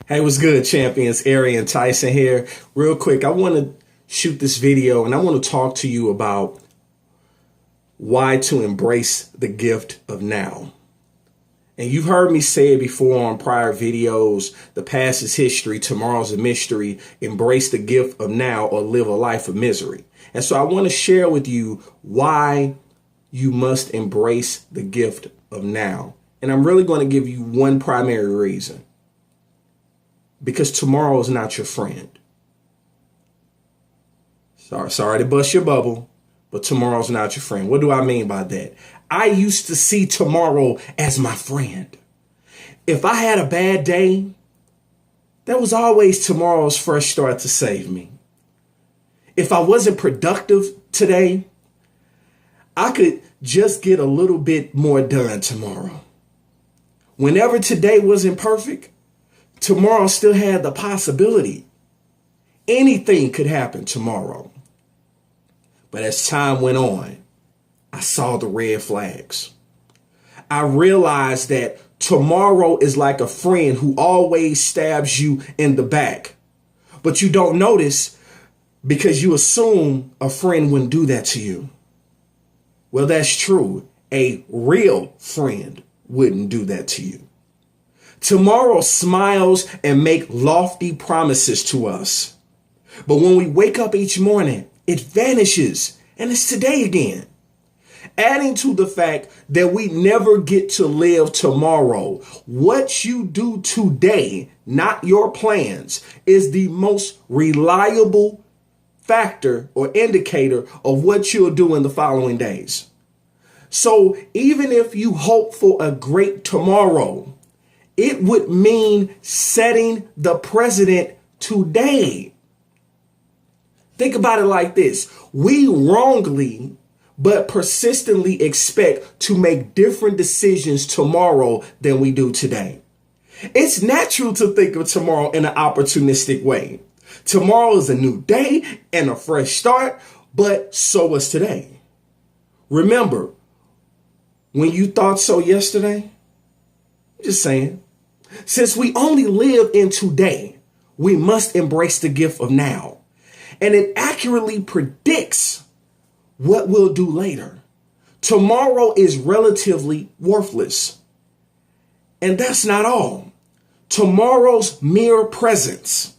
Hey, what's good, champions? Arian, Tyson here. Real quick, I want to shoot this video and I want to talk to you about why to embrace the gift of now. And you've heard me say it before on prior videos. The past is history. Tomorrow's a mystery. Embrace the gift of now or live a life of misery. And so I want to share with you why you must embrace the gift of now. And I'm really going to give you one primary reason. Because tomorrow is not your friend. Sorry to bust your bubble, but tomorrow's not your friend. What do I mean by that? I used to see tomorrow as my friend. If I had a bad day, there was always tomorrow's fresh start to save me. If I wasn't productive today, I could just get a little bit more done tomorrow. Whenever today wasn't perfect, tomorrow still had the possibility. Anything could happen tomorrow. But as time went on, I saw the red flags. I realized that tomorrow is like a friend who always stabs you in the back. But you don't notice because you assume a friend wouldn't do that to you. Well, that's true. A real friend wouldn't do that to you. Tomorrow smiles and make lofty promises to us. But when we wake up each morning, it vanishes and it's today again. Adding to the fact that we never get to live tomorrow, what you do today, not your plans, is the most reliable factor or indicator of what you'll do in the following days. So even if you hope for a great tomorrow, it would mean setting the precedent today. Think about it like this. We wrongly but persistently expect to make different decisions tomorrow than we do today. It's natural to think of tomorrow in an opportunistic way. Tomorrow is a new day and a fresh start, but so was today. Remember, when you thought so yesterday, just saying, since we only live in today, we must embrace the gift of now. And it accurately predicts what we'll do later. Tomorrow is relatively worthless. And that's not all. Tomorrow's mere presence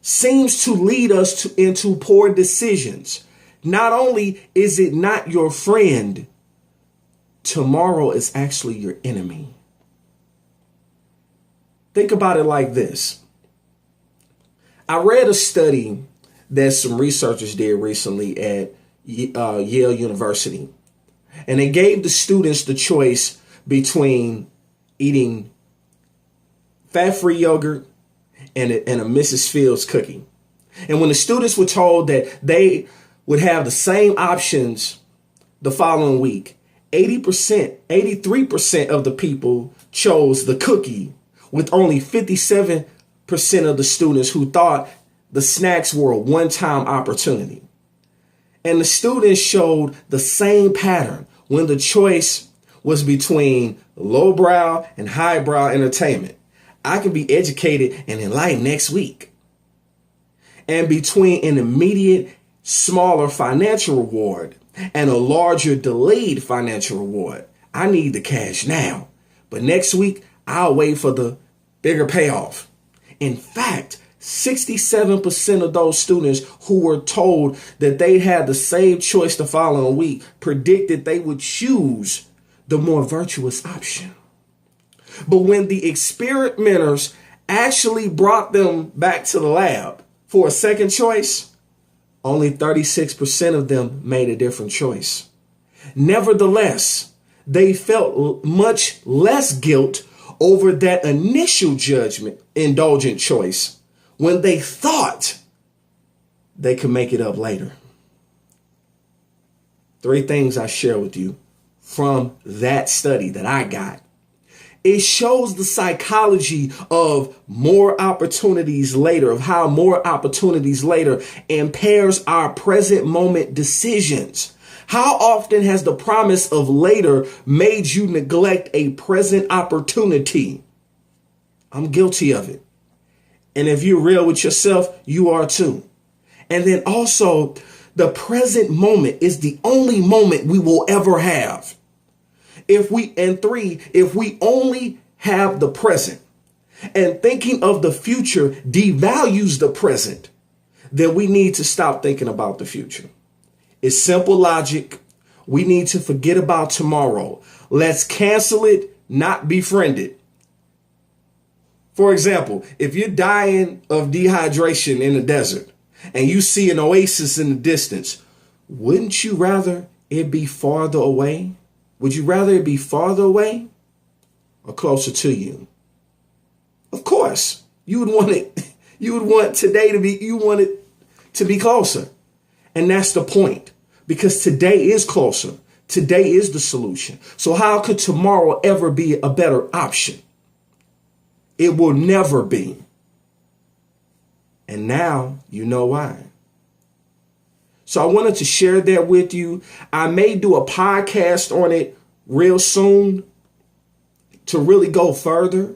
seems to lead us into poor decisions. Not only is it not your friend, tomorrow is actually your enemy. Think about it like this. I read a study that some researchers did recently at Yale University. And they gave the students the choice between eating fat-free yogurt and a Mrs. Fields cookie. And when the students were told that they would have the same options the following week, 83% of the people chose the cookie, with only 57% of the students who thought the snacks were a one-time opportunity. And the students showed the same pattern when the choice was between lowbrow and highbrow entertainment. I can be educated and enlightened next week. And between an immediate, smaller financial reward and a larger delayed financial reward. I need the cash now, but next week I'll wait for the bigger payoff. In fact, 67% of those students who were told that they had the same choice the following week predicted they would choose the more virtuous option. But when the experimenters actually brought them back to the lab for a second choice, only 36% of them made a different choice. Nevertheless, they felt much less guilt over that initial indulgent choice when they thought they could make it up later. 3 things I share with you from that study that I got. It shows the psychology of more opportunities later, of how more opportunities later impairs our present moment decisions. How often has the promise of later made you neglect a present opportunity? I'm guilty of it. And if you're real with yourself, you are too. And then also, the present moment is the only moment we will ever have. If we only have the present and thinking of the future devalues the present, then we need to stop thinking about the future. It's simple logic. We need to forget about tomorrow. Let's cancel it, not befriend it. For example, if you're dying of dehydration in the desert and you see an oasis in the distance, wouldn't you rather it be farther away? Would you rather it be farther away or closer to you? Of course, you would want it. You would want today to be, you want it to be closer. And that's the point, because today is closer. Today is the solution. So how could tomorrow ever be a better option? It will never be. And now you know why. So I wanted to share that with you. I may do a podcast on it real soon to really go further,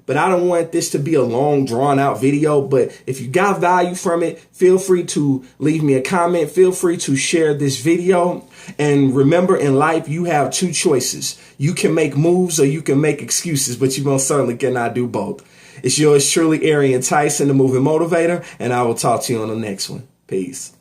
but I don't want this to be a long drawn out video. But if you got value from it, feel free to leave me a comment. Feel free to share this video. And remember, in life, you have two choices. You can make moves or you can make excuses, but you most certainly cannot do both. It's yours truly, Arian Tyson, the Moving Motivator, and I will talk to you on the next one. Peace.